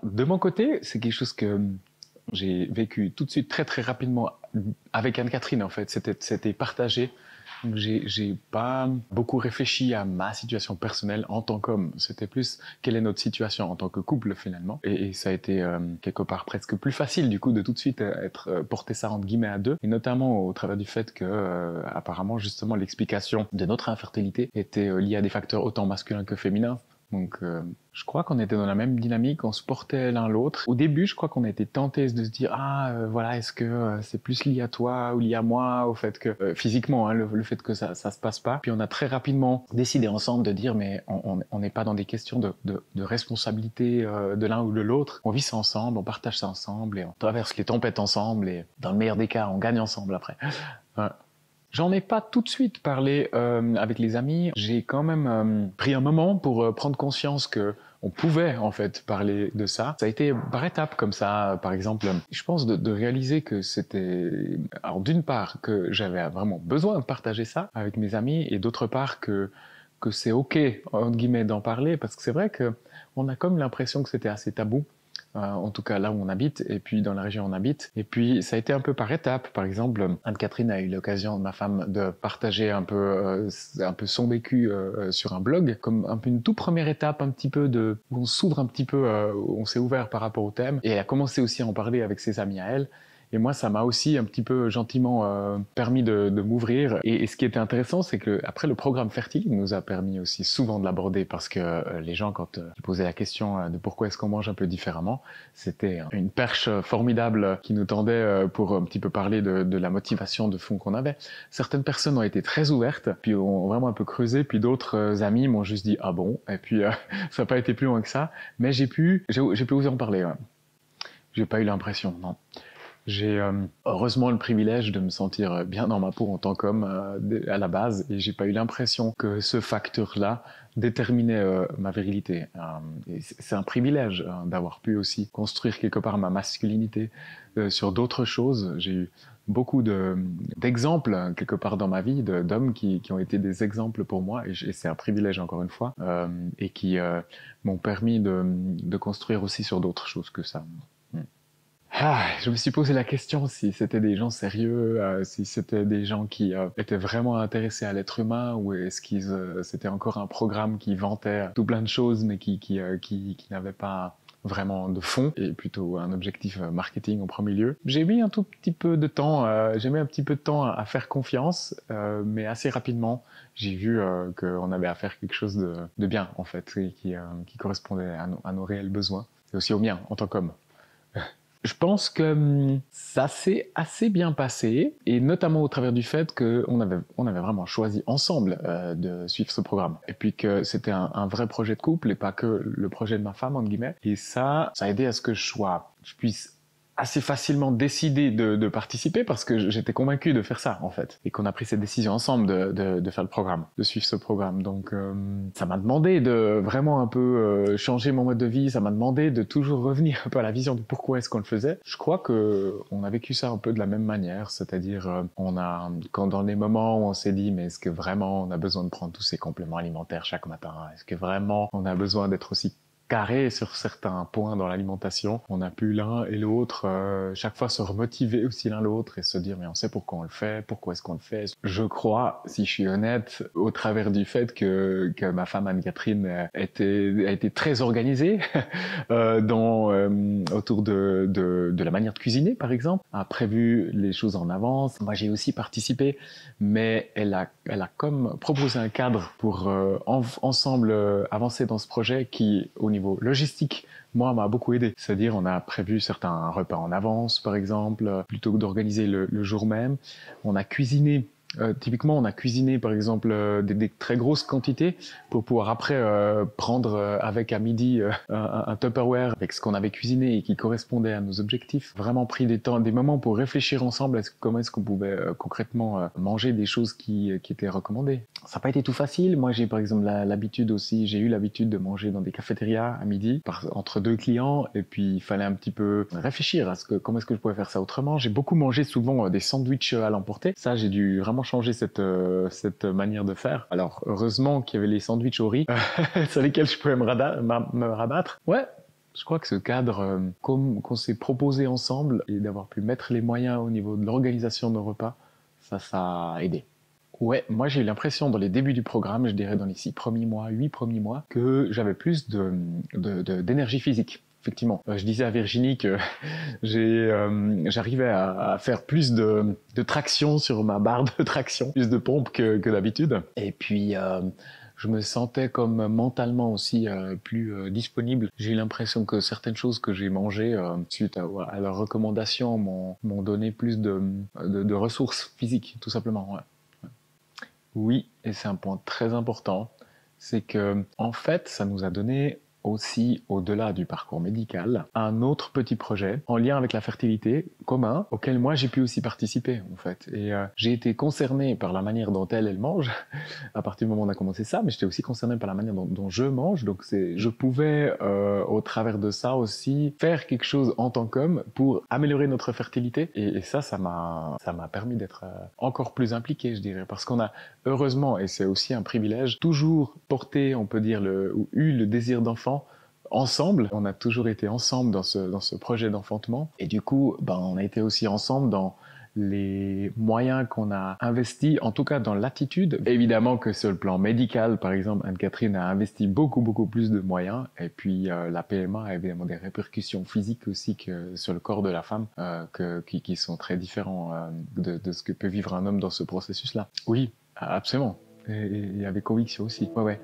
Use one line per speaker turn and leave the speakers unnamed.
de mon côté, c'est quelque chose que j'ai vécu tout de suite très très rapidement avec Anne-Catherine en fait. C'était partagé. Donc j'ai pas beaucoup réfléchi à ma situation personnelle en tant qu'homme. C'était plus quelle est notre situation en tant que couple finalement. Et ça a été quelque part presque plus facile du coup de tout de suite être porter ça entre guillemets à deux. Et notamment au travers du fait que apparemment justement l'explication de notre infertilité était liée à des facteurs autant masculins que féminins. Donc, je crois qu'on était dans la même dynamique, on se portait l'un l'autre. Au début, je crois qu'on a été tentés de se dire voilà, est-ce que c'est plus lié à toi ou lié à moi, au fait que physiquement, hein, le fait que ça se passe pas. Puis on a très rapidement décidé ensemble de dire mais on n'est pas dans des questions de responsabilité de l'un ou de l'autre. On vit ça ensemble, on partage ça ensemble et on traverse les tempêtes ensemble et dans le meilleur des cas, on gagne ensemble après. J'en ai pas tout de suite parlé avec les amis. J'ai quand même pris un moment pour prendre conscience que on pouvait en fait parler de ça. Ça a été par étapes comme ça. Par exemple, je pense de réaliser que c'était... Alors d'une part que j'avais vraiment besoin de partager ça avec mes amis et d'autre part que c'est ok entre guillemets d'en parler parce que c'est vrai que on a comme l'impression que c'était assez tabou. En tout cas là où on habite et puis dans la région où on habite. Et puis ça a été un peu par étapes. Par exemple, Anne-Catherine a eu l'occasion, ma femme, de partager un peu son vécu sur un blog, comme un peu une toute première étape un petit peu où on s'ouvre un petit peu, où on s'est ouvert par rapport au thème. Et elle a commencé aussi à en parler avec ses amis à elle. Et moi, ça m'a aussi un petit peu gentiment permis de m'ouvrir. Et ce qui était intéressant, c'est que après le programme Fertile nous a permis aussi souvent de l'aborder parce que les gens, quand ils posaient la question de pourquoi est-ce qu'on mange un peu différemment, c'était une perche formidable qui nous tendait pour un petit peu parler de la motivation de fond qu'on avait. Certaines personnes ont été très ouvertes, puis ont vraiment un peu creusé, puis d'autres amis m'ont juste dit ah bon, et puis ça n'a pas été plus loin que ça. Mais j'ai pu oser en parler. Ouais. J'ai pas eu l'impression, non. J'ai heureusement le privilège de me sentir bien dans ma peau en tant qu'homme à la base et j'ai pas eu l'impression que ce facteur-là déterminait ma virilité. C'est un privilège d'avoir pu aussi construire quelque part ma masculinité sur d'autres choses. J'ai eu beaucoup d'exemples quelque part dans ma vie d'hommes qui ont été des exemples pour moi et c'est un privilège encore une fois et qui m'ont permis de construire aussi sur d'autres choses que ça. Je me suis posé la question si c'était des gens sérieux, si c'était des gens qui étaient vraiment intéressés à l'être humain ou est-ce qu'ils c'était encore un programme qui vantait tout plein de choses mais qui n'avait pas vraiment de fond et plutôt un objectif marketing en premier lieu. J'ai mis un tout petit peu de temps, j'ai mis un petit peu de temps à faire confiance, mais assez rapidement j'ai vu qu'on avait à faire quelque chose de bien en fait et qui correspondait à nos réels besoins et aussi aux miens en tant qu'homme. Je pense que ça s'est assez bien passé, et notamment au travers du fait qu'on avait vraiment choisi ensemble de suivre ce programme. Et puis que c'était un vrai projet de couple et pas que le projet de ma femme, entre guillemets. Et ça a aidé à ce que je puisse assez facilement décider de participer parce que j'étais convaincu de faire ça en fait et qu'on a pris cette décision ensemble de faire le programme, de suivre ce programme. Donc ça m'a demandé de vraiment un peu changer mon mode de vie, ça m'a demandé de toujours revenir un peu à la vision de pourquoi est-ce qu'on le faisait. Je crois que on a vécu ça un peu de la même manière, c'est-à-dire quand dans les moments où on s'est dit mais est-ce que vraiment on a besoin de prendre tous ces compléments alimentaires chaque matin, est-ce que vraiment on a besoin d'être aussi carré sur certains points dans l'alimentation. On a pu l'un et l'autre chaque fois se remotiver aussi l'un l'autre et se dire mais on sait pourquoi on le fait, pourquoi est-ce qu'on le fait. Je crois, si je suis honnête, au travers du fait que ma femme Anne-Catherine a été très organisée autour de la manière de cuisiner par exemple, a prévu les choses en avance. Moi j'ai aussi participé, mais elle a comme proposé un cadre pour ensemble avancer dans ce projet qui au niveau logistique, moi, m'a beaucoup aidé. C'est-à-dire, on a prévu certains repas en avance, par exemple, plutôt que d'organiser le jour même. On a cuisiné. Typiquement, on a cuisiné, par exemple, des très grosses quantités pour pouvoir après prendre avec à midi un Tupperware avec ce qu'on avait cuisiné et qui correspondait à nos objectifs. Vraiment pris des moments pour réfléchir ensemble à comment est-ce qu'on pouvait concrètement manger des choses qui étaient recommandées. Ça n'a pas été tout facile. Moi, j'ai par exemple j'ai eu l'habitude de manger dans des cafétérias à midi entre deux clients et puis il fallait un petit peu réfléchir à comment est-ce que je pouvais faire ça autrement. J'ai beaucoup mangé souvent des sandwichs à l'emporter. Ça, j'ai dû vraiment changer cette manière de faire. Alors, heureusement qu'il y avait les sandwichs au riz sur lesquels je pouvais me rabattre. Ouais, Je crois que ce cadre qu'on s'est proposé ensemble et d'avoir pu mettre les moyens au niveau de l'organisation de nos repas, ça a aidé. Ouais, moi j'ai eu l'impression dans les débuts du programme, je dirais dans les 6 premiers mois, 8 premiers mois, que j'avais plus d'énergie physique. Effectivement, je disais à Virginie que j'arrivais à faire plus de traction sur ma barre de traction, plus de pompe que d'habitude. Et puis, je me sentais comme mentalement aussi plus disponible. J'ai eu l'impression que certaines choses que j'ai mangées suite à leurs recommandations m'ont donné plus de ressources physiques, tout simplement. Ouais. Oui, et c'est un point très important, c'est que en fait, ça nous a donné aussi, au-delà du parcours médical, un autre petit projet en lien avec la fertilité commun, auquel moi j'ai pu aussi participer en fait. Et j'ai été concerné par la manière dont elle mange à partir du moment où on a commencé ça, mais j'étais aussi concerné par la manière dont je mange, donc je pouvais au travers de ça aussi faire quelque chose en tant qu'homme pour améliorer notre fertilité. Et ça m'a permis d'être encore plus impliqué, je dirais, parce qu'on a heureusement, et c'est aussi un privilège, toujours porté, on peut dire, ou eu le désir d'enfant ensemble. On a toujours été ensemble dans ce projet d'enfantement. Et du coup, on a été aussi ensemble dans les moyens qu'on a investis, en tout cas dans l'attitude. Évidemment que sur le plan médical, par exemple, Anne-Catherine a investi beaucoup, beaucoup plus de moyens. Et puis la PMA a évidemment des répercussions physiques aussi que sur le corps de la femme, qui sont très différents de ce que peut vivre un homme dans ce processus-là. Oui, absolument. Et avec conviction aussi. Ouais, ouais.